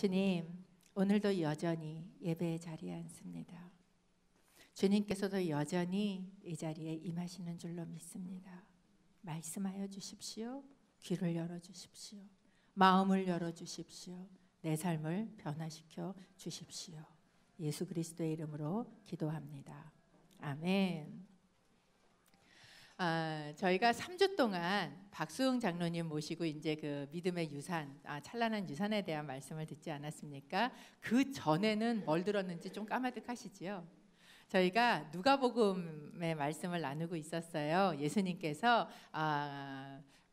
주님, 오늘도 여전히 예배의 자리에 앉습니다. 주님께서도 여전히 이 자리에 임하시는 줄로 믿습니다. 말씀하여 주십시오. 귀를 열어주십시오. 마음을 열어주십시오. 내 삶을 변화시켜 주십시오. 예수 그리스도의 이름으로 기도합니다. 아멘. 저희가 3주 동안 박수흥 장로님 모시고 이제 그 믿음의 유산, 찬란한 유산에 대한 말씀을 듣지 않았습니까? 그 전에는 뭘 들었는지 좀 까마득하시지요? 저희가 누가복음의 말씀을 나누고 있었어요. 예수님께서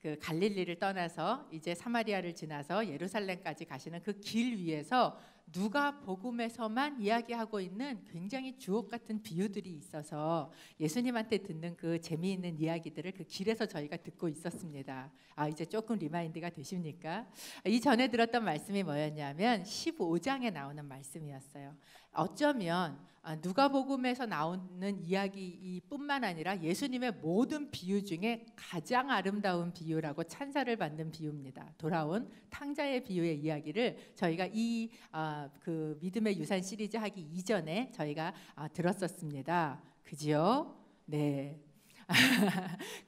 그 갈릴리를 떠나서 이제 사마리아를 지나서 예루살렘까지 가시는 그 길 위에서 누가복음에서만 이야기하고 있는 굉장히 주옥 같은 비유들이 있어서 예수님한테 듣는 그 재미있는 이야기들을 그 길에서 저희가 듣고 있었습니다. 이제 조금 리마인드가 되십니까? 이전에 들었던 말씀이 뭐였냐면 15장에 나오는 말씀이었어요. 어쩌면 누가복음에서 나오는 이야기뿐만 아니라 예수님의 모든 비유 중에 가장 아름다운 비유라고 찬사를 받는 비유입니다. 돌아온 탕자의 비유의 이야기를 저희가 그 믿음의 유산 시리즈 하기 이전에 저희가 들었었습니다. 그지요? 네.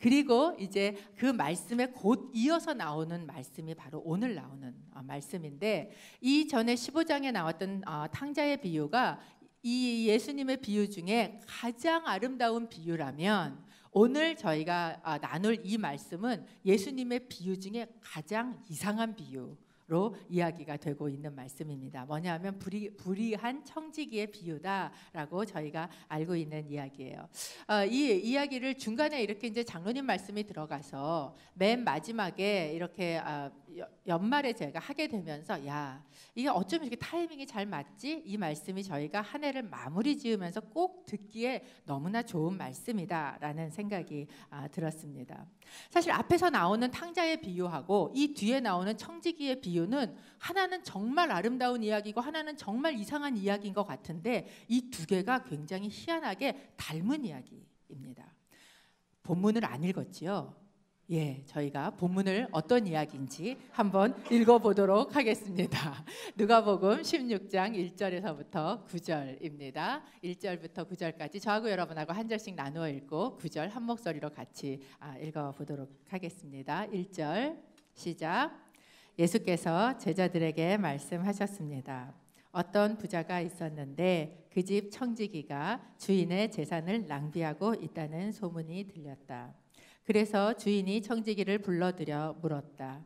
그리고 이제 그 말씀에 곧 이어서 나오는 말씀이 바로 오늘 나오는 말씀인데, 이 전에 15장에 나왔던 탕자의 비유가 이 예수님의 비유 중에 가장 아름다운 비유라면, 오늘 저희가 나눌 이 말씀은 예수님의 비유 중에 가장 이상한 비유로 이야기가 되고 있는 말씀입니다. 뭐냐면 불의한 청지기의 비유다라고 저희가 알고 있는 이야기예요. 이 이야기를 중간에 이렇게 이제 장로님 말씀이 들어가서 맨 마지막에 이렇게 연말에 제가 하게 되면서, 야, 이게 어쩌면 이렇게 타이밍이 잘 맞지? 이 말씀이 저희가 한 해를 마무리 지으면서 꼭 듣기에 너무나 좋은 말씀이다라는 생각이 들었습니다. 사실 앞에서 나오는 탕자의 비유하고 이 뒤에 나오는 청지기의 비유는 하나는 정말 아름다운 이야기고 하나는 정말 이상한 이야기인 것 같은데, 이 두 개가 굉장히 희한하게 닮은 이야기입니다. 본문을 안 읽었지요? 예, 저희가 본문을 어떤 이야기인지 한번 읽어보도록 하겠습니다. 누가복음 16장 1절에서부터 9절입니다. 1절부터 9절까지 저하고 여러분하고 한 절씩 나누어 읽고 9절 한 목소리로 같이 읽어보도록 하겠습니다. 1절 시작. 예수께서 제자들에게 말씀하셨습니다. 어떤 부자가 있었는데 그 집 청지기가 주인의 재산을 낭비하고 있다는 소문이 들렸다. 그래서 주인이 청지기를 불러들여 물었다.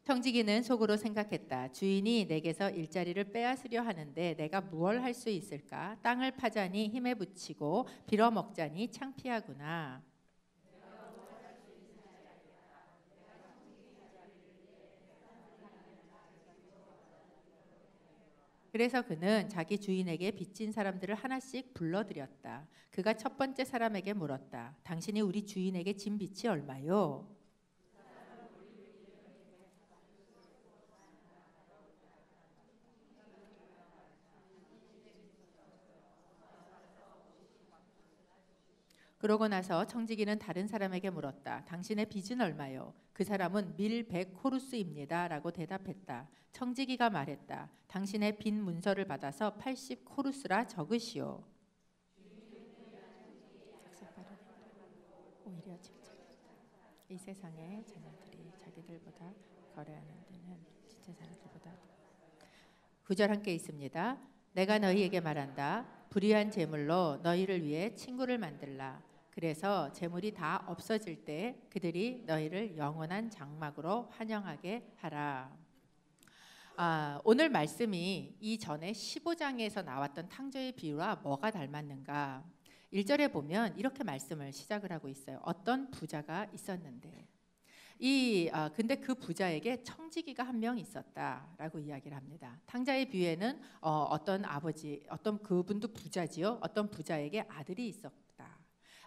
청지기는 속으로 생각했다. 주인이 내게서 일자리를 빼앗으려 하는데 내가 무얼 할 수 있을까? 땅을 파자니 힘에 부치고 빌어먹자니 창피하구나. 그래서 그는 자기 주인에게 빚진 사람들을 하나씩 불러들였다. 그가 첫 번째 사람에게 물었다. 당신이 우리 주인에게 진 빚이 얼마요? 그러고 나서 청지기는 다른 사람에게 물었다. 당신의 빚은 얼마요? 그 사람은 밀 100코루스입니다 라고 대답했다. 청지기가 말했다. 당신의 빚 문서를 받아서 80코루스라 적으시오. 오히려 이 세상의 자녀들이 자기들보다 거래하는 데는 진짜 자녀들보다. 9절 함께 있습니다. 내가 너희에게 말한다. 불의한 재물로 너희를 위해 친구를 만들라. 그래서 재물이 다 없어질 때 그들이 너희를 영원한 장막으로 환영하게 하라. 오늘 말씀이 이전에 15장에서 나왔던 탕자의 비유와 뭐가 닮았는가? 1절에 보면 이렇게 말씀을 시작을 하고 있어요. 어떤 부자가 있었는데, 근데 그 부자에게 청지기가 한 명 있었다라고 이야기를 합니다. 탕자의 비유에는 어떤 그분도 부자지요. 어떤 부자에게 아들이 있었다.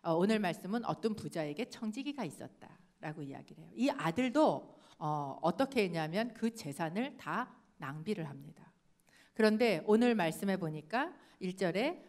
오늘 말씀은 어떤 부자에게 청지기가 있었다라고 이야기를 해요. 이 아들도 어떻게 했냐면 그 재산을 다 낭비를 합니다. 그런데 오늘 말씀해 보니까 1절에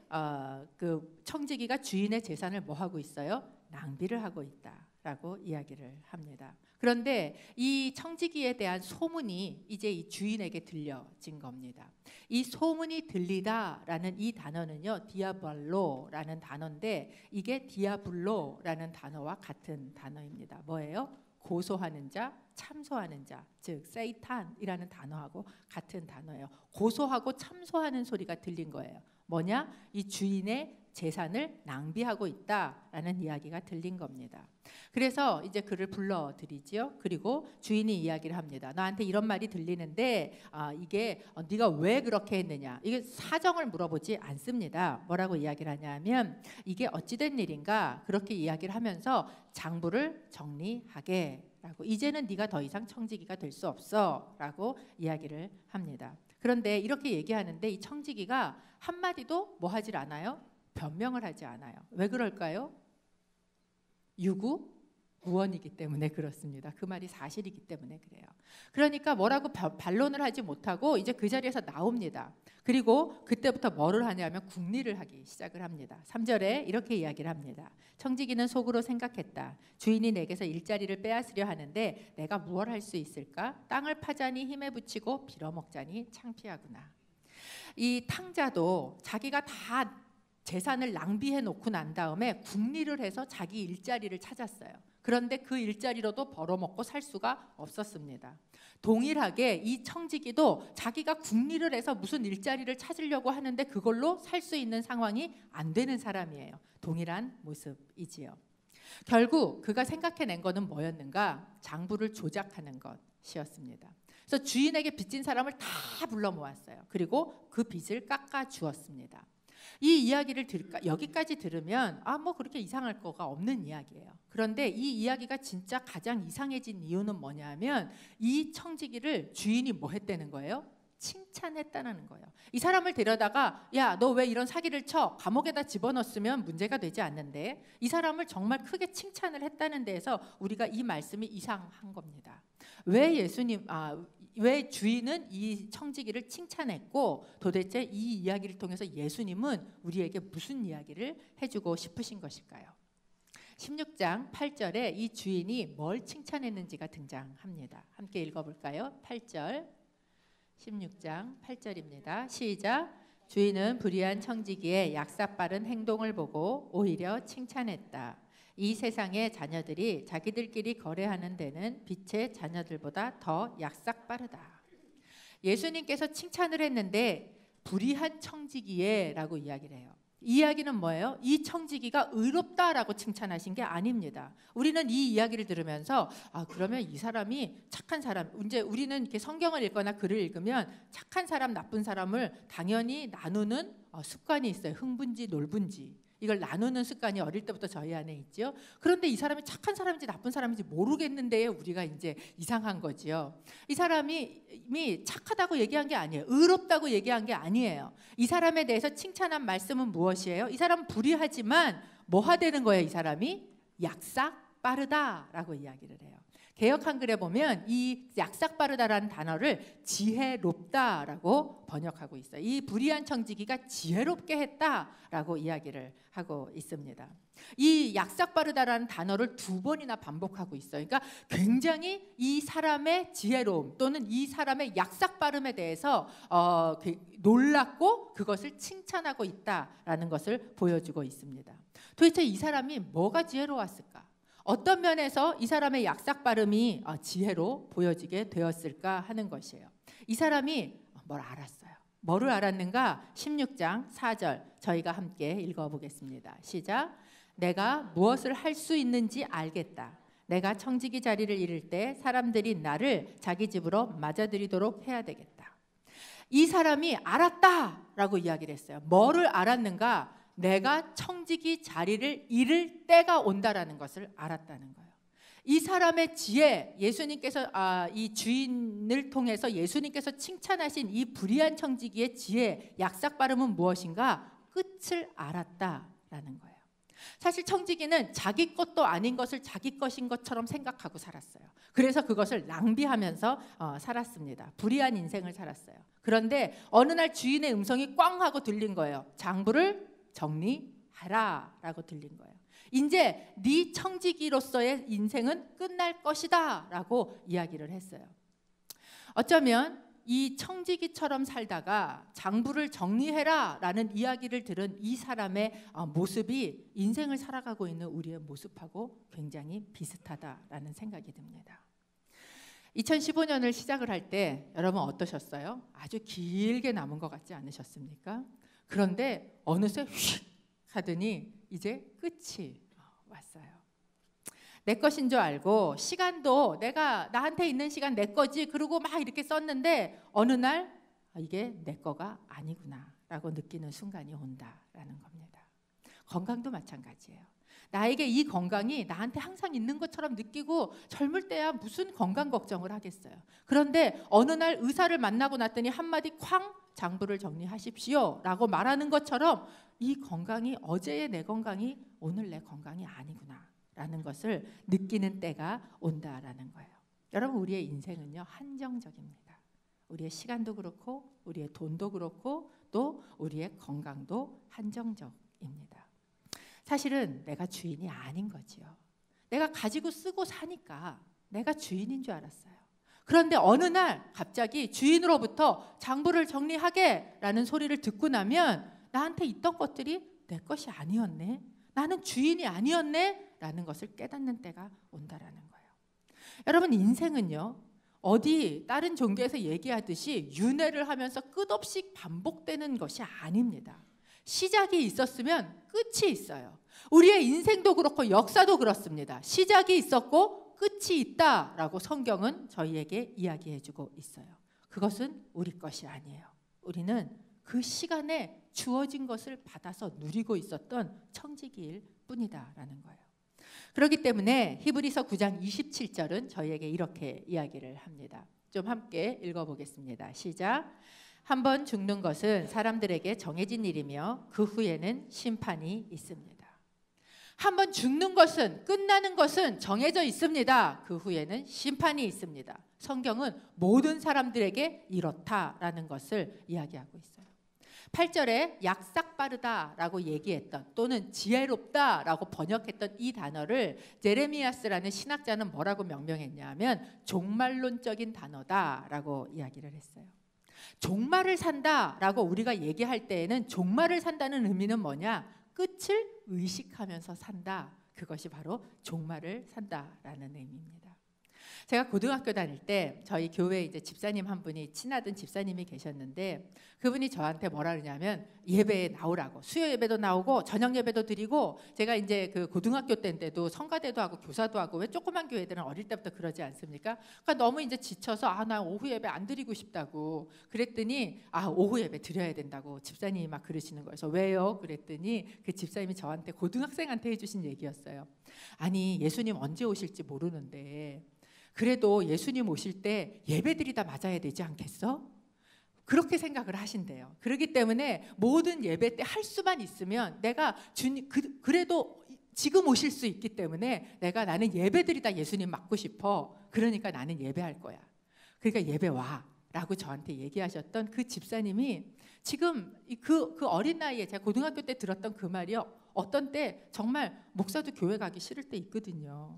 그 청지기가 주인의 재산을 뭐 하고 있어요? 낭비를 하고 있다라고 이야기를 합니다. 그런데 이 청지기에 대한 소문이 이제 이 주인에게 들려진 겁니다. 이 소문이 들리다라는 이 단어는요, 디아블로라는 단어인데 이게 디아블로라는 단어와 같은 단어입니다. 뭐예요? 고소하는 자, 참소하는 자, 즉 세이탄이라는 단어하고 같은 단어예요. 고소하고 참소하는 소리가 들린 거예요. 뭐냐? 이 주인의 재산을 낭비하고 있다라는 이야기가 들린 겁니다. 그래서 이제 그를 불러들이지요. 그리고 주인이 이야기를 합니다. 너한테 이런 말이 들리는데 이게 네가 왜 그렇게 했느냐. 이게 사정을 물어보지 않습니다. 뭐라고 이야기를 하냐면 이게 어찌된 일인가 그렇게 이야기를 하면서 장부를 정리하게 라고 이제는 네가 더 이상 청지기가 될 수 없어 라고 이야기를 합니다. 그런데 이렇게 얘기하는데 이 청지기가 한마디도 뭐 하질 않아요? 변명을 하지 않아요. 왜 그럴까요? 유구무원이기 때문에 그렇습니다. 그 말이 사실이기 때문에 그래요. 그러니까 뭐라고 반론을 하지 못하고 이제 그 자리에서 나옵니다. 그리고 그때부터 뭐를 하냐면 궁리를 하기 시작을 합니다. 3절에 이렇게 이야기를 합니다. 청지기는 속으로 생각했다. 주인이 내게서 일자리를 빼앗으려 하는데 내가 무엇 할 수 있을까? 땅을 파자니 힘에 붙이고 빌어먹자니 창피하구나. 이 탕자도 자기가 다 재산을 낭비해 놓고 난 다음에 궁리를 해서 자기 일자리를 찾았어요. 그런데 그 일자리로도 벌어먹고 살 수가 없었습니다. 동일하게 이 청지기도 자기가 궁리를 해서 무슨 일자리를 찾으려고 하는데 그걸로 살 수 있는 상황이 안 되는 사람이에요. 동일한 모습이지요. 결국 그가 생각해낸 것은 뭐였는가? 장부를 조작하는 것이었습니다. 그래서 주인에게 빚진 사람을 다 불러 모았어요. 그리고 그 빚을 깎아 주었습니다. 이 이야기를 여기까지 들으면 뭐 그렇게 이상할 거가 없는 이야기예요. 그런데 이 이야기가 진짜 가장 이상해진 이유는 뭐냐면 이 청지기를 주인이 뭐 했다는 거예요? 칭찬했다는 거예요. 이 사람을 데려다가 야, 너 왜 이런 사기를 쳐? 감옥에다 집어넣었으면 문제가 되지 않는데 이 사람을 정말 크게 칭찬을 했다는 데에서 우리가 이 말씀이 이상한 겁니다. 왜 주인은 이 청지기를 칭찬했고 도대체 이 이야기를 통해서 예수님은 우리에게 무슨 이야기를 해주고 싶으신 것일까요? 16장 8절에 이 주인이 뭘 칭찬했는지가 등장합니다. 함께 읽어볼까요? 8절 16장 8절입니다. 시작. 주인은 불의한 청지기의 약삭빠른 행동을 보고 오히려 칭찬했다. 이 세상의 자녀들이 자기들끼리 거래하는 데는 빛의 자녀들보다 더 약삭빠르다. 예수님께서 칭찬을 했는데 불의한 청지기에 라고 이야기를 해요. 이 이야기는 뭐예요? 이 청지기가 의롭다라고 칭찬하신 게 아닙니다. 우리는 이 이야기를 들으면서 그러면 이 사람이 착한 사람, 이제 우리는 이렇게 성경을 읽거나 글을 읽으면 착한 사람, 나쁜 사람을 당연히 나누는 습관이 있어요. 흥분지, 놀분지. 이걸 나누는 습관이 어릴 때부터 저희 안에 있죠. 그런데 이 사람이 착한 사람인지 나쁜 사람인지 모르겠는데 우리가 이제 이상한 거지요. 이 사람이 착하다고 얘기한 게 아니에요. 의롭다고 얘기한 게 아니에요. 이 사람에 대해서 칭찬한 말씀은 무엇이에요? 이 사람은 불의하지만 뭐가 되는 거예요? 이 사람이 약삭 빠르다라고 이야기를 해요. 개역 한글에 보면 이 약삭 빠르다라는 단어를 지혜롭다라고 번역하고 있어요. 이 불의한 청지기가 지혜롭게 했다라고 이야기를 하고 있습니다. 이 약삭 빠르다라는 단어를 2번이나 반복하고 있어요. 그러니까 굉장히 이 사람의 지혜로움 또는 이 사람의 약삭 빠름에 대해서 놀랐고 그것을 칭찬하고 있다라는 것을 보여주고 있습니다. 도대체 이 사람이 뭐가 지혜로웠을까? 어떤 면에서 이 사람의 약삭 발음이 지혜로 보여지게 되었을까 하는 것이에요. 이 사람이 뭘 알았어요. 뭐를 알았는가? 16장 4절 저희가 함께 읽어보겠습니다. 시작. 내가 무엇을 할 수 있는지 알겠다. 내가 청지기 자리를 잃을 때 사람들이 나를 자기 집으로 맞아들이도록 해야 되겠다. 이 사람이 알았다라고 이야기를 했어요. 뭐를 알았는가? 내가 청지기 자리를 잃을 때가 온다라는 것을 알았다는 거예요. 이 사람의 지혜, 예수님께서 이 주인을 통해서 예수님께서 칭찬하신 이 불의한 청지기의 지혜, 약삭 발음은 무엇인가? 끝을 알았다라는 거예요. 사실 청지기는 자기 것도 아닌 것을 자기 것인 것처럼 생각하고 살았어요. 그래서 그것을 낭비하면서 살았습니다. 불의한 인생을 살았어요. 그런데 어느 날 주인의 음성이 꽝 하고 들린 거예요. 장부를 정리하라 라고 들린 거예요. 이제 네 청지기로서의 인생은 끝날 것이다 라고 이야기를 했어요. 어쩌면 이 청지기처럼 살다가 장부를 정리해라 라는 이야기를 들은 이 사람의 모습이 인생을 살아가고 있는 우리의 모습하고 굉장히 비슷하다라는 생각이 듭니다. 2015년을 시작을 할 때 여러분 어떠셨어요? 아주 길게 남은 것 같지 않으셨습니까? 그런데 어느새 휙 하더니 이제 끝이 왔어요. 내 것인 줄 알고 시간도 내가 나한테 있는 시간 내 거지 그러고 막 이렇게 썼는데 어느 날 이게 내 거가 아니구나 라고 느끼는 순간이 온다라는 겁니다. 건강도 마찬가지예요. 나에게 이 건강이 나한테 항상 있는 것처럼 느끼고 젊을 때야 무슨 건강 걱정을 하겠어요. 그런데 어느 날 의사를 만나고 났더니 한마디 쾅 장부를 정리하십시오 라고 말하는 것처럼 이 건강이 어제의 내 건강이 오늘 내 건강이 아니구나 라는 것을 느끼는 때가 온다라는 거예요. 여러분 우리의 인생은요 한정적입니다. 우리의 시간도 그렇고 우리의 돈도 그렇고 또 우리의 건강도 한정적입니다. 사실은 내가 주인이 아닌 거지요. 내가 가지고 쓰고 사니까 내가 주인인 줄 알았어요. 그런데 어느 날 갑자기 주인으로부터 장부를 정리하게 라는 소리를 듣고 나면 나한테 있던 것들이 내 것이 아니었네. 나는 주인이 아니었네 라는 것을 깨닫는 때가 온다라는 거예요. 여러분 인생은요 어디 다른 종교에서 얘기하듯이 윤회를 하면서 끝없이 반복되는 것이 아닙니다. 시작이 있었으면 끝이 있어요. 우리의 인생도 그렇고 역사도 그렇습니다. 시작이 있었고 끝이 있다라고 성경은 저희에게 이야기해주고 있어요. 그것은 우리 것이 아니에요. 우리는 그 시간에 주어진 것을 받아서 누리고 있었던 청지기일 뿐이다라는 거예요. 그렇기 때문에 히브리서 9장 27절은 저희에게 이렇게 이야기를 합니다. 좀 함께 읽어보겠습니다. 시작. 한번 죽는 것은 사람들에게 정해진 일이며 그 후에는 심판이 있습니다. 한번 죽는 것은 끝나는 것은 정해져 있습니다. 그 후에는 심판이 있습니다. 성경은 모든 사람들에게 이렇다라는 것을 이야기하고 있어요. 8절에 약삭빠르다라고 얘기했던 또는 지혜롭다라고 번역했던 이 단어를 제레미야스라는 신학자는 뭐라고 명명했냐면 종말론적인 단어다라고 이야기를 했어요. 종말을 산다라고 우리가 얘기할 때에는 종말을 산다는 의미는 뭐냐? 끝을 의식하면서 산다. 그것이 바로 종말을 산다라는 의미입니다. 제가 고등학교 다닐 때 저희 교회에 이제 집사님 한 분이 친하던 집사님이 계셨는데 그분이 저한테 뭐라 그러냐면 예배에 나오라고 수요 예배도 나오고 저녁 예배도 드리고 제가 이제 그 고등학교 때인데도 성가대도 하고 교사도 하고 왜 조그만 교회들은 어릴 때부터 그러지 않습니까? 그러니까 너무 이제 지쳐서 나 오후 예배 안 드리고 싶다고 그랬더니 오후 예배 드려야 된다고 집사님이 막 그러시는 거예요. 그래서 왜요? 그랬더니 그 집사님이 저한테 고등학생한테 해주신 얘기였어요. 아니 예수님 언제 오실지 모르는데 그래도 예수님 오실 때 예배드리다 맞아야 되지 않겠어? 그렇게 생각을 하신대요. 그렇기 때문에 모든 예배 때 할 수만 있으면 내가 그래도 지금 오실 수 있기 때문에 나는 예배드리다 예수님 맞고 싶어. 그러니까 나는 예배할 거야. 그러니까 예배 와 라고 저한테 얘기하셨던 그 집사님이 지금 그 어린 나이에 제가 고등학교 때 들었던 그 말이요. 어떤 때 정말 목사도 교회 가기 싫을 때 있거든요.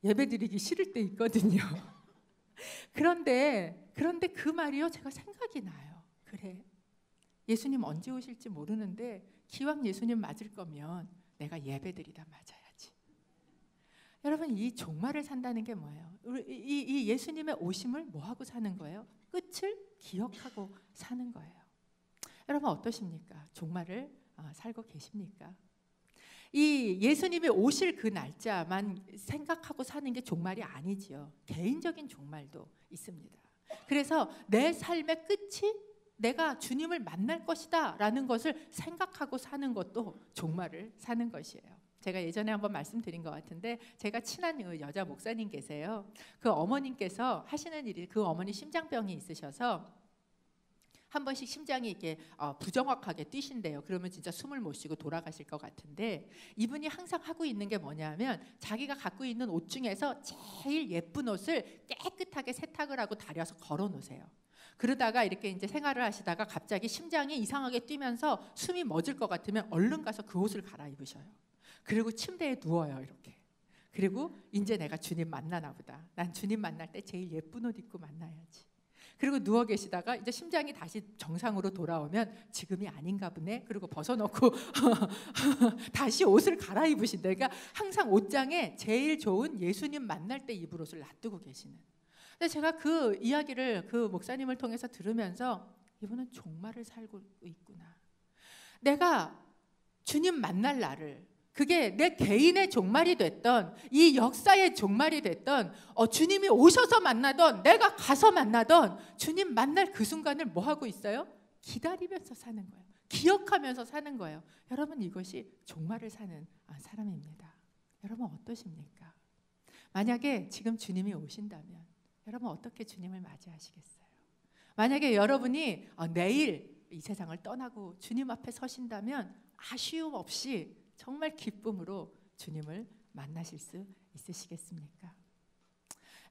예배드리기 싫을 때 있거든요. 그런데 그 말이요 제가 생각이 나요. 그래 예수님 언제 오실지 모르는데 기왕 예수님 맞을 거면 내가 예배드리다 맞아야지. 여러분 이 종말을 산다는 게 뭐예요? 이 예수님의 오심을 뭐하고 사는 거예요? 끝을 기억하고 사는 거예요. 여러분 어떠십니까? 종말을 살고 계십니까? 이 예수님이 오실 그 날짜만 생각하고 사는 게 종말이 아니지요. 개인적인 종말도 있습니다. 그래서 내 삶의 끝이 내가 주님을 만날 것이다 라는 것을 생각하고 사는 것도 종말을 사는 것이에요. 제가 예전에 한번 말씀드린 것 같은데 제가 친한 여자 목사님 계세요. 그 어머님께서 하시는 일이 그 어머니 심장병이 있으셔서 한 번씩 심장이 이렇게 부정확하게 뛰신대요. 그러면 진짜 숨을 못 쉬고 돌아가실 것 같은데 이분이 항상 하고 있는 게 뭐냐면 자기가 갖고 있는 옷 중에서 제일 예쁜 옷을 깨끗하게 세탁을 하고 다려서 걸어 놓으세요. 그러다가 이렇게 이제 생활을 하시다가 갑자기 심장이 이상하게 뛰면서 숨이 멎을 것 같으면 얼른 가서 그 옷을 갈아입으셔요. 그리고 침대에 누워요, 이렇게. 그리고 이제 내가 주님 만나나 보다. 난 주님 만날 때 제일 예쁜 옷 입고 만나야지. 그리고 누워 계시다가 이제 심장이 다시 정상으로 돌아오면 지금이 아닌가 보네. 그리고 벗어놓고 다시 옷을 갈아입으신다. 그러니까 항상 옷장에 제일 좋은 예수님 만날 때 입을 옷을 놔두고 계시는. 근데 제가 그 이야기를 그 목사님을 통해서 들으면서 이분은 종말을 살고 있구나. 내가 주님 만날 날을, 그게 내 개인의 종말이 됐던, 이 역사의 종말이 됐던, 주님이 오셔서 만나던, 내가 가서 만나던 주님 만날 그 순간을 뭐 하고 있어요? 기다리면서 사는 거예요. 기억하면서 사는 거예요. 여러분, 이것이 종말을 사는 사람입니다. 여러분 어떠십니까? 만약에 지금 주님이 오신다면 여러분 어떻게 주님을 맞이하시겠어요? 만약에 여러분이 내일 이 세상을 떠나고 주님 앞에 서신다면 아쉬움 없이 정말 기쁨으로 주님을 만나실 수 있으시겠습니까?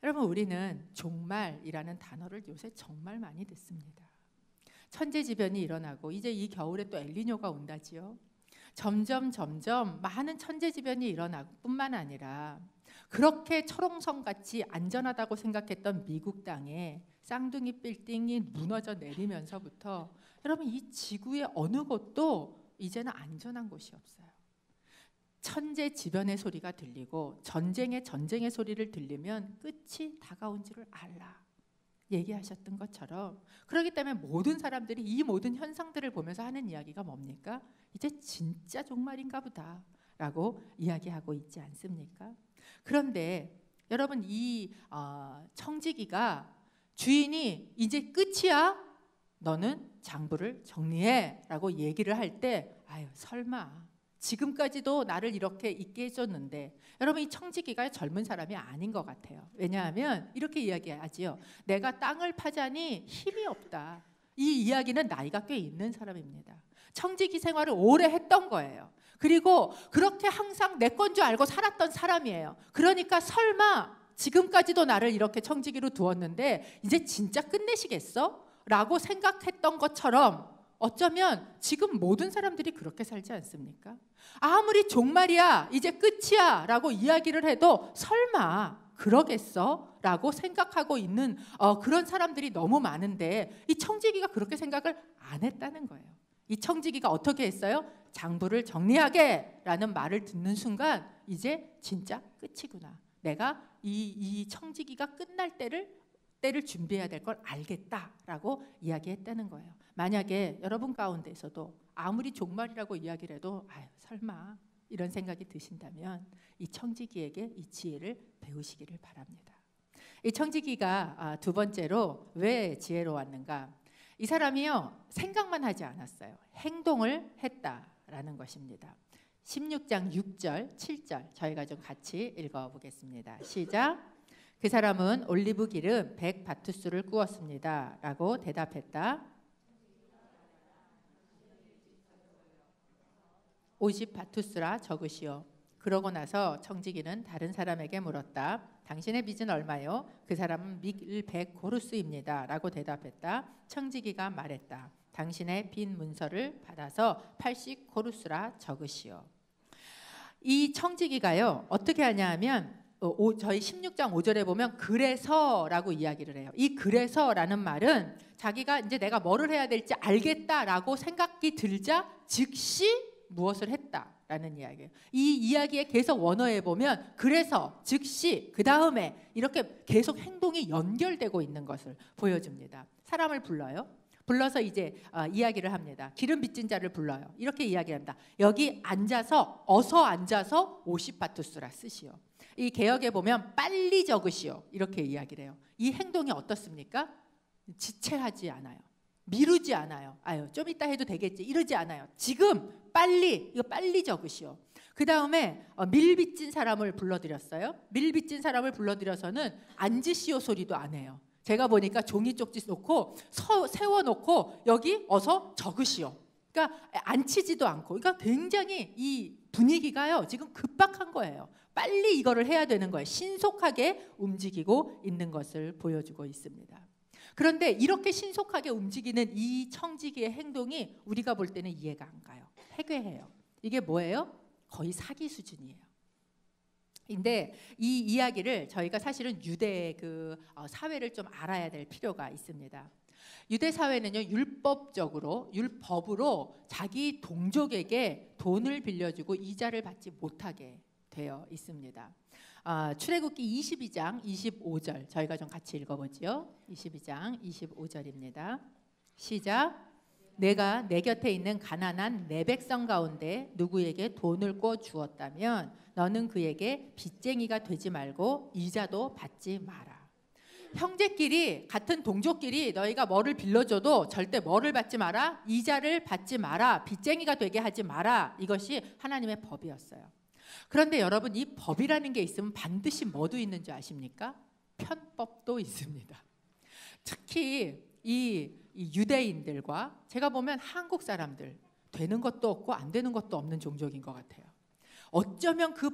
여러분, 우리는 종말이라는 단어를 요새 정말 많이 듣습니다. 천재지변이 일어나고 이제 이 겨울에 또 엘니뇨가 온다지요. 점점 많은 천재지변이 일어나고 뿐만 아니라 그렇게 철옹성같이 안전하다고 생각했던 미국 땅에 쌍둥이 빌딩이 무너져 내리면서부터 여러분, 이 지구의 어느 곳도 이제는 안전한 곳이 없어요. 천재지변의 소리가 들리고 전쟁의 소리를 들리면 끝이 다가온 줄을 알라 얘기하셨던 것처럼, 그렇기 때문에 모든 사람들이 이 모든 현상들을 보면서 하는 이야기가 뭡니까? 이제 진짜 종말인가 보다 라고 이야기하고 있지 않습니까? 그런데 여러분, 이 청지기가 주인이 이제 끝이야, 너는 장부를 정리해 라고 얘기를 할 때 아유 설마 지금까지도 나를 이렇게 있게 해줬는데, 여러분 이 청지기가 젊은 사람이 아닌 것 같아요. 왜냐하면 이렇게 이야기하지요. 내가 땅을 파자니 힘이 없다. 이 이야기는 나이가 꽤 있는 사람입니다. 청지기 생활을 오래 했던 거예요. 그리고 그렇게 항상 내 건 줄 알고 살았던 사람이에요. 그러니까 설마 지금까지도 나를 이렇게 청지기로 두었는데 이제 진짜 끝내시겠어? 라고 생각했던 것처럼 어쩌면 지금 모든 사람들이 그렇게 살지 않습니까? 아무리 종말이야, 이제 끝이야 라고 이야기를 해도 설마 그러겠어? 라고 생각하고 있는 그런 사람들이 너무 많은데, 이 청지기가 그렇게 생각을 안 했다는 거예요. 이 청지기가 어떻게 했어요? 장부를 정리하게 라는 말을 듣는 순간 이제 진짜 끝이구나. 내가 이 청지기가 끝날 때를 준비해야 될 걸 알겠다라고 이야기했다는 거예요. 만약에 여러분 가운데서도 아무리 종말이라고 이야기를 해도 아유 설마 이런 생각이 드신다면 이 청지기에게 이 지혜를 배우시기를 바랍니다. 이 청지기가 두 번째로 왜 지혜로웠는가? 이 사람이요 생각만 하지 않았어요. 행동을 했다라는 것입니다. 16장 6절 7절 저희가 좀 같이 읽어보겠습니다. 시작. 그 사람은 올리브 기름 100바투스를 구웠습니다 라고 대답했다. 50바투스라 적으시오. 그러고 나서 청지기는 다른 사람에게 물었다. 당신의 빚은 얼마요? 그 사람은 밀 100고루스입니다 라고 대답했다. 청지기가 말했다. 당신의 빈 문서를 받아서 80고루스라 적으시오. 이 청지기가요 어떻게 하냐 하면 저희 16장 5절에 보면 그래서라고 이야기를 해요. 이 그래서라는 말은 자기가 이제 내가 뭐를 해야 될지 알겠다라고 생각이 들자 즉시 무엇을 했다라는 이야기예요. 이 이야기에 계속 원어에 보면 그래서, 즉시, 그 다음에 이렇게 계속 행동이 연결되고 있는 것을 보여줍니다. 사람을 불러요. 불러서 이제 이야기를 합니다. 기름 빚진 자를 불러요. 이렇게 이야기합니다. 여기 앉아서 어서 앉아서 50바투스라 쓰시오. 이 개역에 보면 빨리 적으시오 이렇게 이야기를 해요. 이 행동이 어떻습니까? 지체하지 않아요. 미루지 않아요. 아유 좀 이따 해도 되겠지 이러지 않아요. 지금 빨리 이거 빨리 적으시오. 그 다음에 밀 빚진 사람을 불러들였어요. 밀 빚진 사람을 불러들여서는 앉으시오 소리도 안 해요. 제가 보니까 종이 쪽지 놓고 세워놓고 여기 어서 적으시오. 그러니까 앉히지도 않고, 그러니까 굉장히 이 분위기가요 지금 급박한 거예요. 빨리 이거를 해야 되는 거예요. 신속하게 움직이고 있는 것을 보여주고 있습니다. 그런데 이렇게 신속하게 움직이는 이 청지기의 행동이 우리가 볼 때는 이해가 안 가요. 해괴해요. 이게 뭐예요? 거의 사기 수준이에요. 근데 이 이야기를 저희가 사실은 유대의 그 사회를 좀 알아야 될 필요가 있습니다. 유대 사회는요 율법으로 자기 동족에게 돈을 빌려주고 이자를 받지 못하게 되어 있습니다. 출애굽기 22장 25절 저희가 좀 같이 읽어보지요. 22장 25절입니다. 시작. 내가 내 곁에 있는 가난한 내 백성 가운데 누구에게 돈을 꿔 주었다면 너는 그에게 빚쟁이가 되지 말고 이자도 받지 마라. 형제끼리 같은 동족끼리 너희가 뭐를 빌려줘도 절대 뭐를 받지 마라. 이자를 받지 마라. 빚쟁이가 되게 하지 마라. 이것이 하나님의 법이었어요. 그런데 여러분 이 법이라는 게 있으면 반드시 뭐도 있는 줄 아십니까? 편법도 있습니다. 특히 이 유대인들과 제가 보면 한국 사람들 되는 것도 없고 안 되는 것도 없는 종족인 것 같아요. 어쩌면 그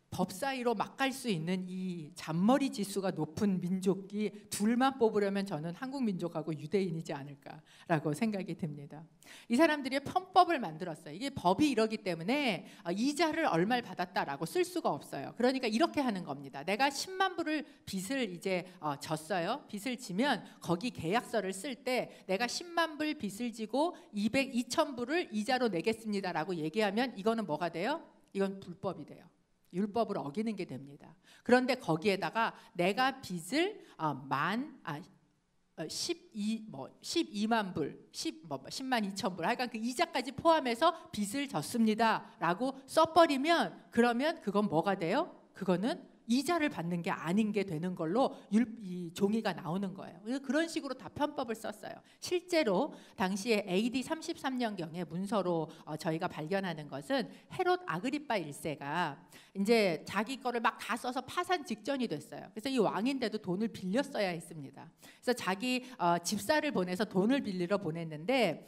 법 사이로 막 갈 수 있는 이 잔머리 지수가 높은 민족이 둘만 뽑으려면 저는 한국 민족하고 유대인이지 않을까라고 생각이 듭니다. 이 사람들이 편법을 만들었어요. 이게 법이 이러기 때문에 이자를 얼마를 받았다라고 쓸 수가 없어요. 그러니까 이렇게 하는 겁니다. 내가 10만 불을 빚을 이제 졌어요. 빚을 지면 거기 계약서를 쓸 때 내가 10만 불 빚을 지고 2,000 불을 이자로 내겠습니다라고 얘기하면 이거는 뭐가 돼요? 이건 불법이 돼요. 율법을 어기는 게 됩니다. 그런데 거기에다가 내가 빚을 12만 불, 10만 2천 불, 하여간 그 이자까지 포함해서 빚을 졌습니다라고 써버리면 그러면 그건 뭐가 돼요? 그거는 이자를 받는 게 아닌 게 되는 걸로 이 종이가 나오는 거예요. 그런 식으로 다 편법을 썼어요. 실제로 당시에 AD 33년경에 문서로 저희가 발견하는 것은 헤롯 아그리파 1세가 이제 자기 거를 막 다 써서 파산 직전이 됐어요. 그래서 이 왕인데도 돈을 빌렸어야 했습니다. 그래서 자기 집사를 보내서 돈을 빌리러 보냈는데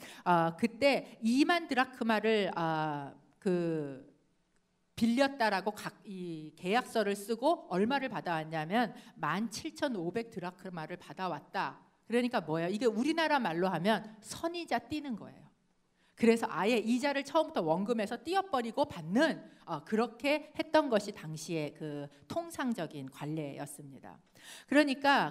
그때 2만 드라크마를 빌렸다라고 이 계약서를 쓰고 얼마를 받아왔냐면 17,500 드라크마를 받아왔다. 그러니까 뭐예요? 이게 우리나라 말로 하면 선이자 띄는 거예요. 그래서 아예 이자를 처음부터 원금에서 띄어버리고 받는 그렇게 했던 것이 당시의 그 통상적인 관례였습니다.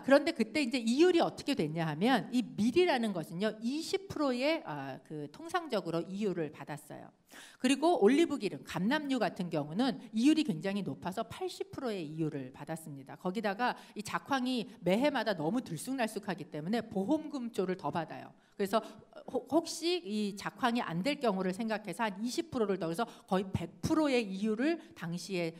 그런데 그때 이제 이율이 어떻게 됐냐 하면 이 밀이라는 것은요 20%의 그 통상적으로 이율을 받았어요. 그리고 올리브 기름, 감람류 같은 경우는 이율이 굉장히 높아서 80%의 이율을 받았습니다. 거기다가 이 작황이 매해마다 너무 들쑥날쑥하기 때문에 보험금조를 더 받아요. 그래서 혹시 이 작황이 안 될 경우를 생각해서 한 20%를 더 해서 거의 100%의 이율을 당시에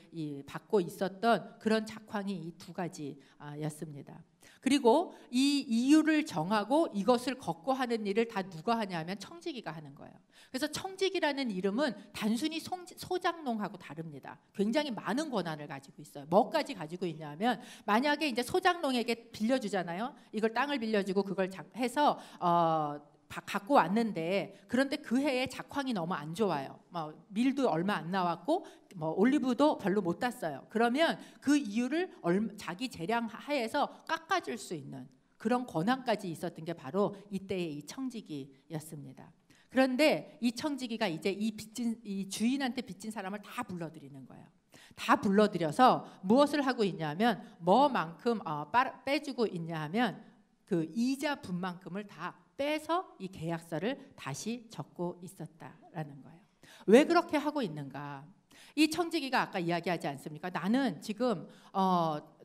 받고 있었던 그런 작황이 이 두 가지였습니다. 그리고 이 이율을 정하고 이것을 걷고 하는 일을 다 누가 하냐면 청지기가 하는 거예요. 그래서 청지기라는 이름은 단순히 소장농하고 다릅니다. 굉장히 많은 권한을 가지고 있어요. 뭐까지 가지고 있냐면 만약에 이제 소장농에게 빌려주잖아요. 이걸 땅을 빌려주고 그걸 해서 갖고 왔는데 그런데 그 해에 작황이 너무 안 좋아요. 밀도 얼마 안 나왔고 올리브도 별로 못 땄어요. 그러면 그 이유를 자기 재량 하에서 깎아줄 수 있는 그런 권한까지 있었던 게 바로 이때의 이 청지기였습니다. 그런데 이 청지기가 이제 이 주인한테 빚진 사람을 다 불러들이는 거예요. 다 불러들여서 무엇을 하고 있냐면 뭐만큼 빼주고 있냐 하면 그 이자 분만큼을 다 빼서 이 계약서를 다시 적고 있었다라는 거예요. 왜 그렇게 하고 있는가? 이 청지기가 아까 이야기하지 않습니까? 나는 지금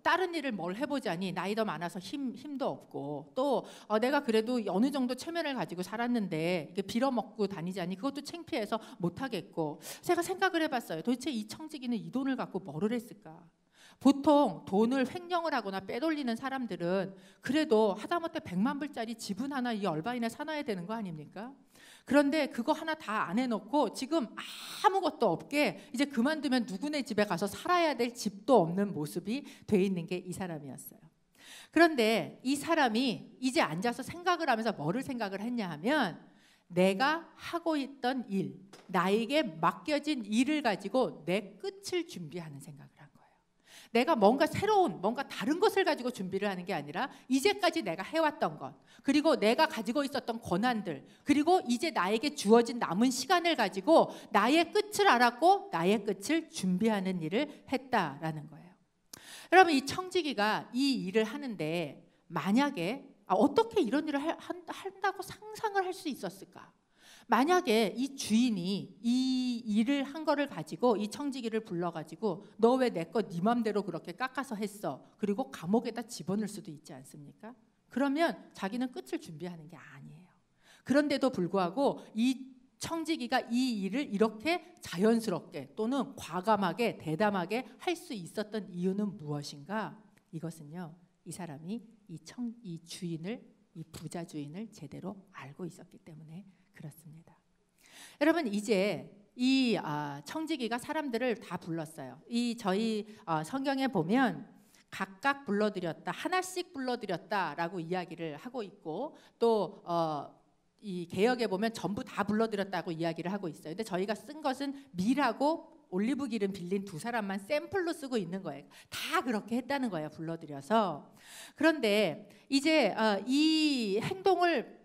다른 일을 뭘 해보자니 나이도 많아서 힘도 없고 또 내가 그래도 어느 정도 체면을 가지고 살았는데 이게 빌어먹고 다니자니 그것도 창피해서 못하겠고 제가 생각을 해봤어요. 도대체 이 청지기는 이 돈을 갖고 뭐를 했을까? 보통 돈을 횡령을 하거나 빼돌리는 사람들은 그래도 하다못해 100만 불짜리 지분 하나 이 얼바인에 사놔야 되는 거 아닙니까? 그런데 그거 하나 다 안 해놓고 지금 아무것도 없게 이제 그만두면 누구네 집에 가서 살아야 될 집도 없는 모습이 돼 있는 게 이 사람이었어요. 그런데 이 사람이 이제 앉아서 생각을 하면서 뭐를 생각을 했냐 하면 내가 하고 있던 일, 나에게 맡겨진 일을 가지고 내 끝을 준비하는 생각을 한 거예요. 내가 뭔가 새로운, 뭔가 다른 것을 가지고 준비를 하는 게 아니라 이제까지 내가 해왔던 것, 그리고 내가 가지고 있었던 권한들, 그리고 이제 나에게 주어진 남은 시간을 가지고 나의 끝을 알았고 나의 끝을 준비하는 일을 했다라는 거예요. 여러분, 이 청지기가 이 일을 하는데 만약에 어떻게 이런 일을 한다고 상상을 할 수 있었을까? 만약에 이 주인이 이 일을 한 거를 가지고 이 청지기를 불러가지고 너 왜 내 거 네 맘대로 그렇게 깎아서 했어? 그리고 감옥에다 집어넣을 수도 있지 않습니까? 그러면 자기는 끝을 준비하는 게 아니에요. 그런데도 불구하고 이 청지기가 이 일을 이렇게 자연스럽게 또는 과감하게 대담하게 할 수 있었던 이유는 무엇인가? 이것은요, 이 사람이 이 주인을, 이 부자 주인을 제대로 알고 있었기 때문에 그렇습니다. 여러분, 이제 이 청지기가 사람들을 다 불렀어요. 이 저희 성경에 보면 각각 불러들였다, 하나씩 불러들였다라고 이야기를 하고 있고, 또 이 개역에 보면 전부 다 불러들였다고 이야기를 하고 있어요. 근데 저희가 쓴 것은 밀하고 올리브 기름 빌린 두 사람만 샘플로 쓰고 있는 거예요. 다 그렇게 했다는 거예요, 불러들여서. 그런데 이제 이 행동을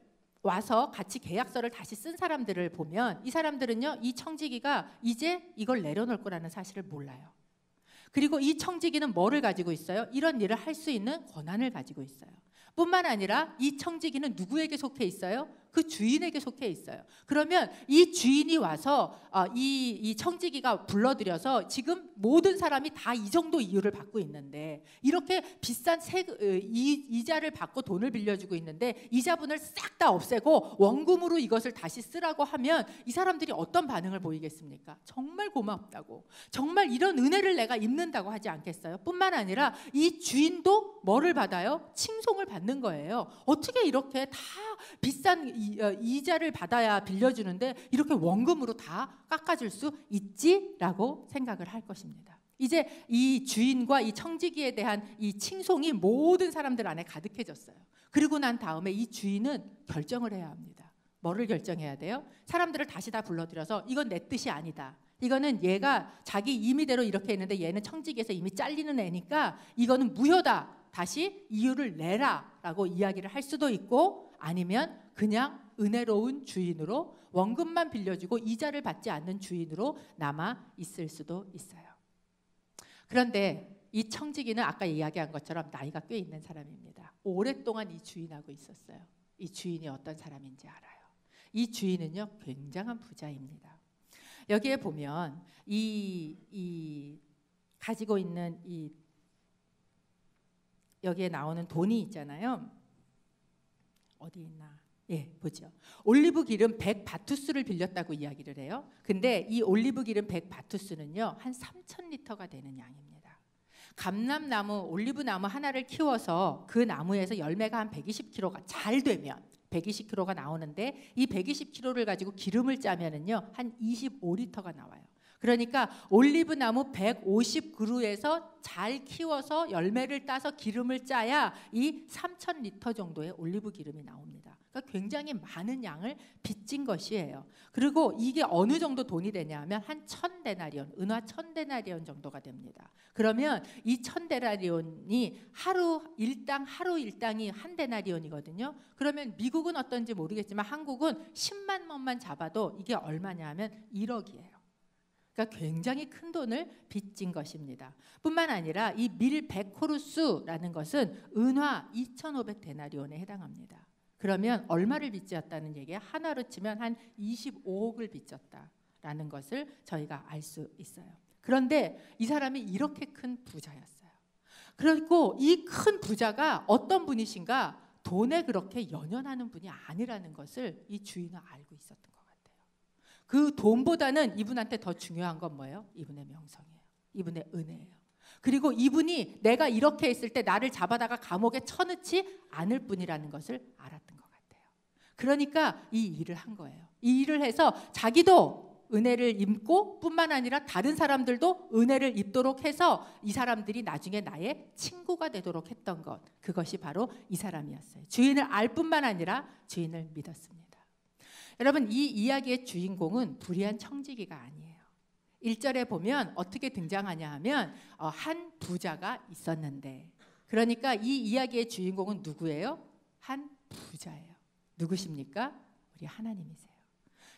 와서 같이 계약서를 다시 쓴 사람들을 보면 이 사람들은요, 이 청지기가 이제 이걸 내려놓을 거라는 사실을 몰라요. 그리고 이 청지기는 뭐를 가지고 있어요? 이런 일을 할 수 있는 권한을 가지고 있어요. 뿐만 아니라 이 청지기는 누구에게 속해 있어요? 그 주인에게 속해 있어요. 그러면 이 주인이 와서 이 청지기가 불러들여서 지금 모든 사람이 다 이 정도 이유를 받고 있는데, 이렇게 비싼 이자를 받고 돈을 빌려주고 있는데 이자분을 싹 다 없애고 원금으로 이것을 다시 쓰라고 하면 이 사람들이 어떤 반응을 보이겠습니까? 정말 고맙다고, 정말 이런 은혜를 내가 입는다고 하지 않겠어요? 뿐만 아니라 이 주인도 뭐를 받아요? 칭송을 받는 거예요. 어떻게 이렇게 다 비싼 이자를 받아야 빌려주는데 이렇게 원금으로 다 깎아줄 수 있지라고 생각을 할 것입니다. 이제 이 주인과 이 청지기에 대한 이 칭송이 모든 사람들 안에 가득해졌어요. 그리고 난 다음에 이 주인은 결정을 해야 합니다. 뭐를 결정해야 돼요? 사람들을 다시 다 불러들여서 이건 내 뜻이 아니다. 이거는 얘가 자기 임의대로 이렇게 했는데 얘는 청지기에서 이미 잘리는 애니까 이거는 무효다. 다시 이유를 내라 라고 이야기를 할 수도 있고, 아니면 그냥 은혜로운 주인으로 원금만 빌려주고 이자를 받지 않는 주인으로 남아 있을 수도 있어요. 그런데 이 청지기는 아까 이야기한 것처럼 나이가 꽤 있는 사람입니다. 오랫동안 이 주인하고 있었어요. 이 주인이 어떤 사람인지 알아요. 이 주인은요, 굉장한 부자입니다. 여기에 보면 이 가지고 있는 이 여기에 나오는 돈이 있잖아요. 어디 있나? 예, 보죠. 올리브 기름 100바투스를 빌렸다고 이야기를 해요. 근데 이 올리브 기름 100바투스는요, 한 3,000리터가 되는 양입니다. 감람나무, 올리브 나무 하나를 키워서 그 나무에서 열매가 한 120kg가 잘 되면 120kg가 나오는데, 이 120kg를 가지고 기름을 짜면은요, 한 25리터가 나와요. 그러니까 올리브 나무 150그루에서 잘 키워서 열매를 따서 기름을 짜야 이 3,000리터 정도의 올리브 기름이 나옵니다. 그러니까 굉장히 많은 양을 빚진 것이에요. 그리고 이게 어느 정도 돈이 되냐면 한 1,000데나리온, 은화 1,000데나리온 정도가 됩니다. 그러면 이 1,000데나리온이 하루 일당이 한 데나리온이거든요. 그러면 미국은 어떤지 모르겠지만 한국은 10만 원만 잡아도 이게 얼마냐 하면 1억이에요. 그러니까 굉장히 큰 돈을 빚진 것입니다. 뿐만 아니라 이 밀 100코루스라는 것은 은화 2,500데나리온에 해당합니다. 그러면 얼마를 빚졌다는 얘기예요? 하나로 치면 한 25억을 빚졌다라는 것을 저희가 알 수 있어요. 그런데 이 사람이 이렇게 큰 부자였어요. 그리고 이 큰 부자가 어떤 분이신가? 돈에 그렇게 연연하는 분이 아니라는 것을 이 주인은 알고 있었던 거예요. 그 돈보다는 이분한테 더 중요한 건 뭐예요? 이분의 명성이에요. 이분의 은혜예요. 그리고 이분이 내가 이렇게 했을 때 나를 잡아다가 감옥에 쳐넣지 않을 뿐이라는 것을 알았던 것 같아요. 그러니까 이 일을 한 거예요. 이 일을 해서 자기도 은혜를 입고 뿐만 아니라 다른 사람들도 은혜를 입도록 해서 이 사람들이 나중에 나의 친구가 되도록 했던 것, 그것이 바로 이 사람이었어요. 주인을 알 뿐만 아니라 주인을 믿었습니다. 여러분, 이 이야기의 주인공은 불의한 청지기가 아니에요. 1절에 보면 어떻게 등장하냐 하면 한 부자가 있었는데, 그러니까 이 이야기의 주인공은 누구예요? 한 부자예요. 누구십니까? 우리 하나님이세요.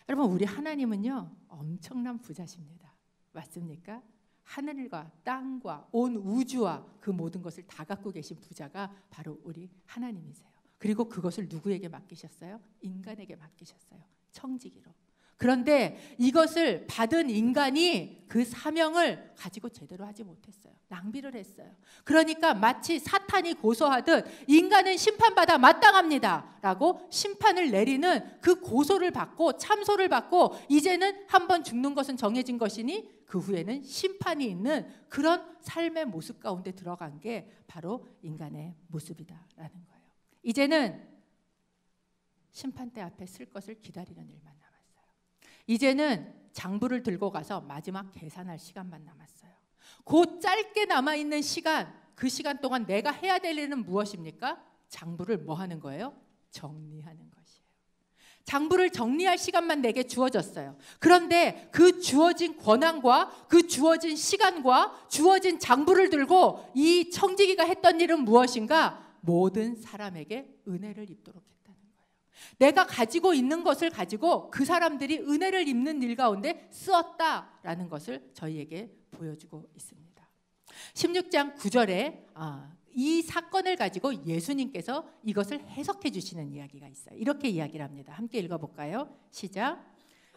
여러분, 우리 하나님은요 엄청난 부자십니다. 맞습니까? 하늘과 땅과 온 우주와 그 모든 것을 다 갖고 계신 부자가 바로 우리 하나님이세요. 그리고 그것을 누구에게 맡기셨어요? 인간에게 맡기셨어요. 청지기로. 그런데 이것을 받은 인간이 그 사명을 가지고 제대로 하지 못했어요. 낭비를 했어요. 그러니까 마치 사탄이 고소하듯 인간은 심판받아 마땅합니다 라고 심판을 내리는 그 고소를 받고 참소를 받고, 이제는 한번 죽는 것은 정해진 것이니 그 후에는 심판이 있는 그런 삶의 모습 가운데 들어간 게 바로 인간의 모습이다라는 거예요. 이제는 심판대 앞에 쓸 것을 기다리는 일만 남았어요. 이제는 장부를 들고 가서 마지막 계산할 시간만 남았어요. 그 짧게 남아있는 시간, 그 시간 동안 내가 해야 될 일은 무엇입니까? 장부를 뭐 하는 거예요? 정리하는 것이에요. 장부를 정리할 시간만 내게 주어졌어요. 그런데 그 주어진 권한과 그 주어진 시간과 주어진 장부를 들고 이 청지기가 했던 일은 무엇인가? 모든 사람에게 은혜를 입도록 했다는 거예요. 내가 가지고 있는 것을 가지고 그 사람들이 은혜를 입는 일 가운데 쓰었다라는 것을 저희에게 보여주고 있습니다. 16장 9절에 이 사건을 가지고 예수님께서 이것을 해석해 주시는 이야기가 있어요. 이렇게 이야기를 합니다. 함께 읽어볼까요? 시작.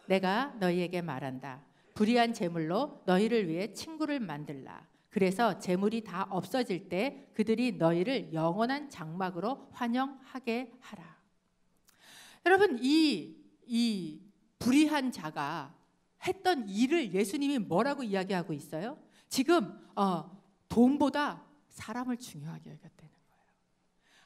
내가 너희에게 말한다. 불의한 재물로 너희를 위해 친구를 만들라. 그래서 재물이 다 없어질 때 그들이 너희를 영원한 장막으로 환영하게 하라. 여러분, 이 불의한 자가 했던 일을 예수님이 뭐라고 이야기하고 있어요? 지금 돈보다 사람을 중요하게 여겼다는 거예요.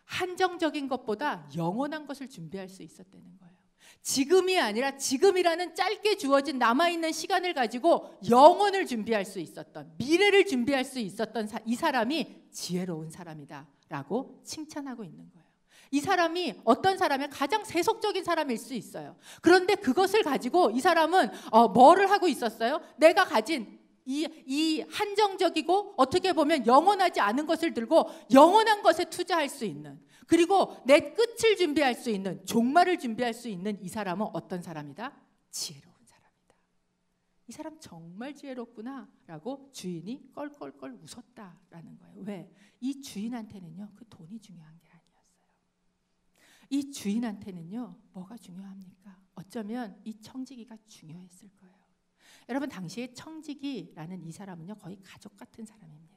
한정적인 것보다 영원한 것을 준비할 수 있었다는 거예요. 지금이 아니라 지금이라는 짧게 주어진 남아있는 시간을 가지고 영혼을 준비할 수 있었던, 미래를 준비할 수 있었던 이 사람이 지혜로운 사람이다 라고 칭찬하고 있는 거예요. 이 사람이 어떤 사람의 가장 세속적인 사람일 수 있어요. 그런데 그것을 가지고 이 사람은 뭐를 하고 있었어요? 내가 가진 이 한정적이고 어떻게 보면 영원하지 않은 것을 들고 영원한 것에 투자할 수 있는, 그리고 내 끝을 준비할 수 있는, 종말을 준비할 수 있는 이 사람은 어떤 사람이다? 지혜로운 사람이다. 이 사람 정말 지혜롭구나 라고 주인이 껄껄껄 웃었다라는 거예요. 왜? 이 주인한테는요 그 돈이 중요한 게 아니었어요. 이 주인한테는요 뭐가 중요합니까? 어쩌면 이 청지기가 중요했을 거예요. 여러분, 당시에 청지기라는 이 사람은요 거의 가족 같은 사람입니다.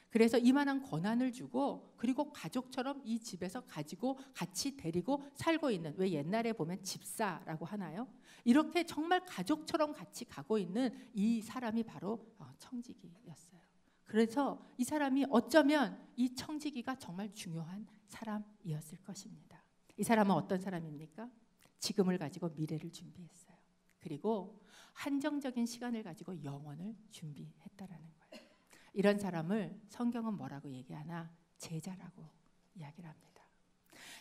그래서 이만한 권한을 주고, 그리고 가족처럼 이 집에서 가지고 같이 데리고 살고 있는, 왜 옛날에 보면 집사라고 하나요? 이렇게 정말 가족처럼 같이 가고 있는 이 사람이 바로 청지기였어요. 그래서 이 사람이 어쩌면 이 청지기가 정말 중요한 사람이었을 것입니다. 이 사람은 어떤 사람입니까? 지금을 가지고 미래를 준비했어요. 그리고 한정적인 시간을 가지고 영혼을 준비했다라는 거예요. 이런 사람을 성경은 뭐라고 얘기하나? 제자라고 이야기를 합니다.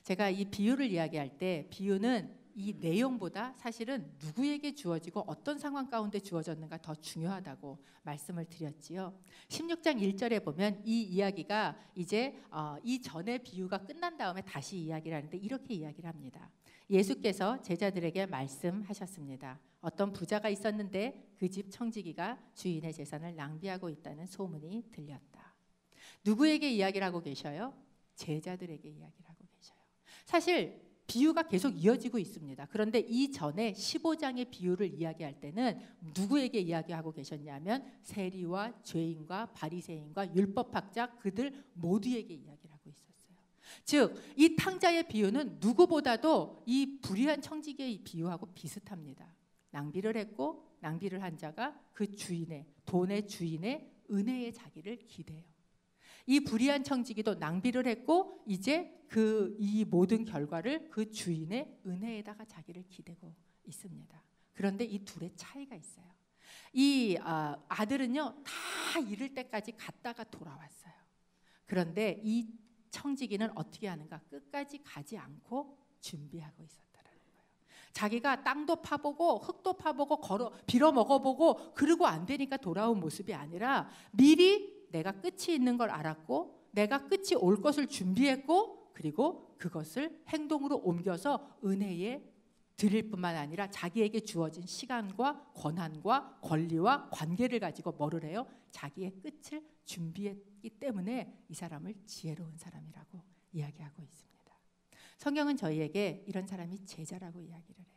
제가 이 비유를 이야기할 때 비유는 이 내용보다 사실은 누구에게 주어지고 어떤 상황 가운데 주어졌는가 더 중요하다고 말씀을 드렸지요. 16장 1절에 보면 이 이야기가 이제 이전의 비유가 끝난 다음에 다시 이야기를 하는데 이렇게 이야기를 합니다. 예수께서 제자들에게 말씀하셨습니다. 어떤 부자가 있었는데 그 집 청지기가 주인의 재산을 낭비하고 있다는 소문이 들렸다. 누구에게 이야기를 하고 계셔요? 제자들에게 이야기를 하고 계셔요. 사실 비유가 계속 이어지고 있습니다. 그런데 이전에 15장의 비유를 이야기할 때는 누구에게 이야기하고 계셨냐면 세리와 죄인과 바리새인과 율법학자 그들 모두에게 이야기를 하고 있었어요. 즉, 이 탕자의 비유는 누구보다도 이 불의한 청지기의 비유하고 비슷합니다. 낭비를 했고 낭비를 한 자가 그 주인의, 돈의 주인의 은혜의 자기를 기대요. 이 불의한 청지기도 낭비를 했고 이제 이 모든 결과를 그 주인의 은혜에다가 자기를 기대고 있습니다. 그런데 이 둘의 차이가 있어요. 이 아들은요 다 이를 때까지 갔다가 돌아왔어요. 그런데 이 청지기는 어떻게 하는가? 끝까지 가지 않고 준비하고 있었다라는 거예요. 자기가 땅도 파보고 흙도 파보고 빌어 먹어보고 그러고 안 되니까 돌아온 모습이 아니라 미리 내가 끝이 있는 걸 알았고 내가 끝이 올 것을 준비했고 그리고 그것을 행동으로 옮겨서 은혜에 드릴 뿐만 아니라 자기에게 주어진 시간과 권한과 권리와 관계를 가지고 뭐를 해요? 자기의 끝을 준비했기 때문에 이 사람을 지혜로운 사람이라고 이야기하고 있습니다. 성경은 저희에게 이런 사람이 제자라고 이야기를 해요.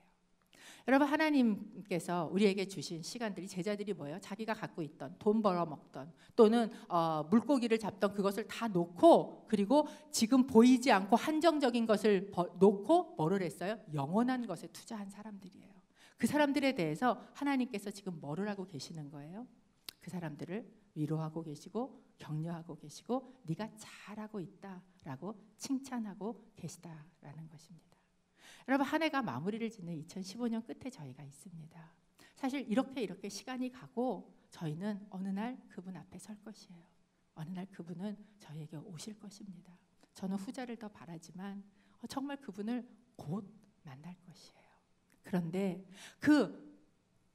여러분, 하나님께서 우리에게 주신 시간들이, 제자들이 뭐예요? 자기가 갖고 있던 돈 벌어먹던 또는 물고기를 잡던 그것을 다 놓고, 그리고 지금 보이지 않고 한정적인 것을 놓고 뭐를 했어요? 영원한 것에 투자한 사람들이에요. 그 사람들에 대해서 하나님께서 지금 뭐를 하고 계시는 거예요? 그 사람들을 위로하고 계시고 격려하고 계시고 네가 잘하고 있다라고 칭찬하고 계시다라는 것입니다. 여러분, 한 해가 마무리를 짓는 2015년 끝에 저희가 있습니다. 사실 이렇게 시간이 가고 저희는 어느 날 그분 앞에 설 것이에요. 어느 날 그분은 저희에게 오실 것입니다. 저는 후자를 더 바라지만 정말 그분을 곧 만날 것이에요. 그런데 그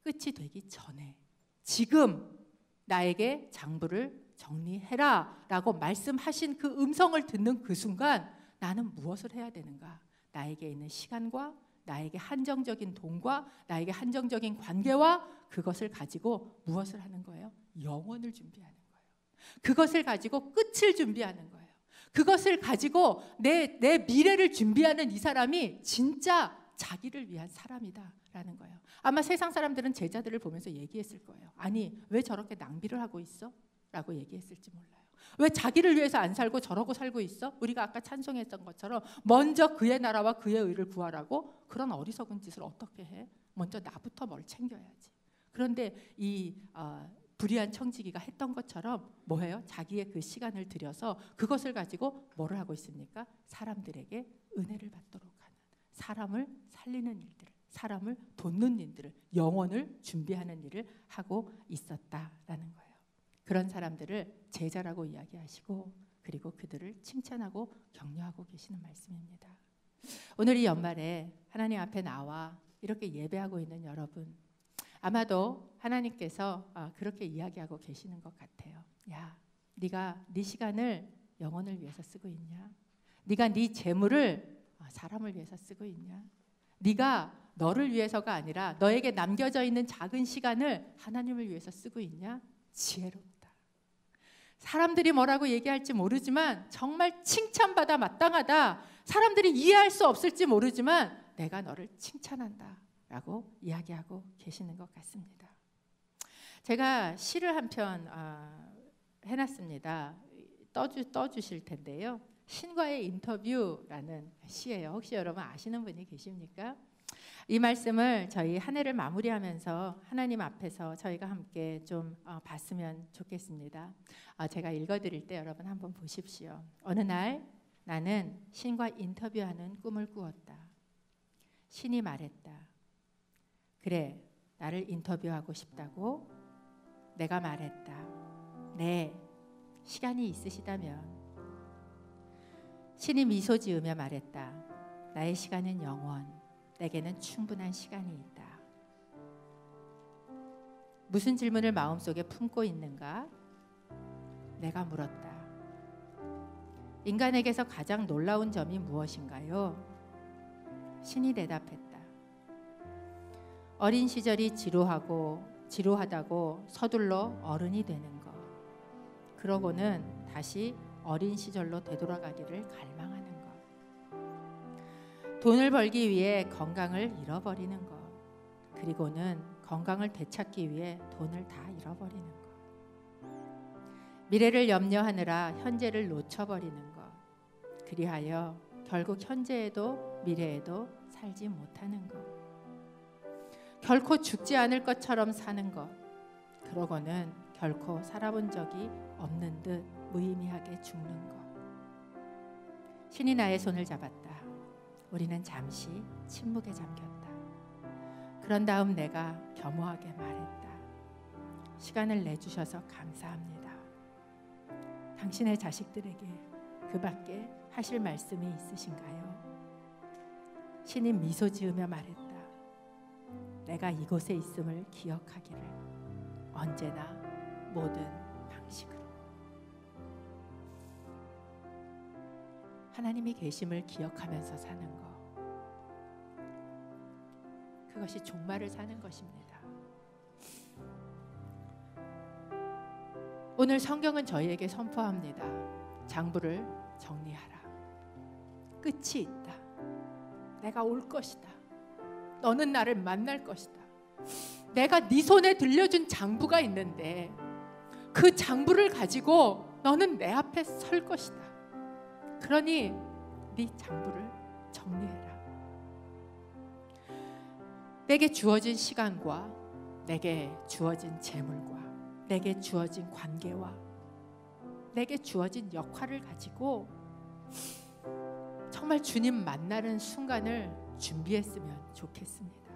끝이 되기 전에 지금 나에게 장부를 정리해라 라고 말씀하신 그 음성을 듣는 그 순간 나는 무엇을 해야 되는가? 나에게 있는 시간과 나에게 한정적인 돈과 나에게 한정적인 관계와 그것을 가지고 무엇을 하는 거예요? 영혼을 준비하는 거예요. 그것을 가지고 끝을 준비하는 거예요. 그것을 가지고 내 미래를 준비하는 이 사람이 진짜 자기를 위한 사람이다라는 거예요. 아마 세상 사람들은 제자들을 보면서 얘기했을 거예요. 아니, 왜 저렇게 낭비를 하고 있어? 라고 얘기했을지 몰라요. 왜 자기를 위해서 안 살고 저러고 살고 있어? 우리가 아까 찬송했던 것처럼 먼저 그의 나라와 그의 의를 구하라고? 그런 어리석은 짓을 어떻게 해? 먼저 나부터 뭘 챙겨야지. 그런데 이 불의한 청지기가 했던 것처럼 뭐예요? 자기의 그 시간을 들여서 그것을 가지고 뭐를 하고 있습니까? 사람들에게 은혜를 받도록 하는, 사람을 살리는 일들을, 사람을 돕는 일들을, 영혼을 준비하는 일을 하고 있었다라는 거예요. 그런 사람들을 제자라고 이야기하시고 그리고 그들을 칭찬하고 격려하고 계시는 말씀입니다. 오늘 이 연말에 하나님 앞에 나와 이렇게 예배하고 있는 여러분, 아마도 하나님께서 그렇게 이야기하고 계시는 것 같아요. 야, 네가 네 시간을 영혼을 위해서 쓰고 있냐? 네가 네 재물을 사람을 위해서 쓰고 있냐? 네가 너를 위해서가 아니라 너에게 남겨져 있는 작은 시간을 하나님을 위해서 쓰고 있냐? 지혜롭다. 사람들이 뭐라고 얘기할지 모르지만 정말 칭찬받아 마땅하다. 사람들이 이해할 수 없을지 모르지만 내가 너를 칭찬한다 라고 이야기하고 계시는 것 같습니다. 제가 시를 한 편 해놨습니다. 떠주실 텐데요. 신과의 인터뷰라는 시예요. 혹시 여러분 아시는 분이 계십니까? 이 말씀을 저희 한 해를 마무리하면서 하나님 앞에서 저희가 함께 좀 봤으면 좋겠습니다. 제가 읽어드릴 때 여러분 한번 보십시오. 어느 날 나는 신과 인터뷰하는 꿈을 꾸었다. 신이 말했다. 그래, 나를 인터뷰하고 싶다고? 내가 말했다. 네, 시간이 있으시다면. 신이 미소 지으며 말했다. 나의 시간은 영원. 내게는 충분한 시간이 있다. 무슨 질문을 마음속에 품고 있는가? 내가 물었다. 인간에게서 가장 놀라운 점이 무엇인가요? 신이 대답했다. 어린 시절이 지루하다고 서둘러 어른이 되는 것. 그러고는 다시 어린 시절로 되돌아가기를 갈망하는 것. 돈을 벌기 위해 건강을 잃어버리는 것. 그리고는 건강을 되찾기 위해 돈을 다 잃어버리는 것. 미래를 염려하느라 현재를 놓쳐버리는 것. 그리하여 결국 현재에도 미래에도 살지 못하는 것. 결코 죽지 않을 것처럼 사는 것. 그러고는 결코 살아본 적이 없는 듯 무의미하게 죽는 것. 신이 나의 손을 잡았다. 우리는 잠시 침묵에 잠겼다. 그런 다음 내가 겸허하게 말했다. 시간을 내주셔서 감사합니다. 당신의 자식들에게 그 밖에 하실 말씀이 있으신가요? 신이 미소 지으며 말했다. 내가 이곳에 있음을 기억하기를 언제나 모든 방식으로. 하나님이 계심을 기억하면서 사는 것, 그것이 종말을 사는 것입니다. 오늘 성경은 저희에게 선포합니다. 장부를 정리하라. 끝이 있다. 내가 올 것이다. 너는 나를 만날 것이다. 내가 네 손에 들려준 장부가 있는데 그 장부를 가지고 너는 내 앞에 설 것이다. 그러니 네 장부를 정리해라. 내게 주어진 시간과 내게 주어진 재물과 내게 주어진 관계와 내게 주어진 역할을 가지고 정말 주님 만나는 순간을 준비했으면 좋겠습니다.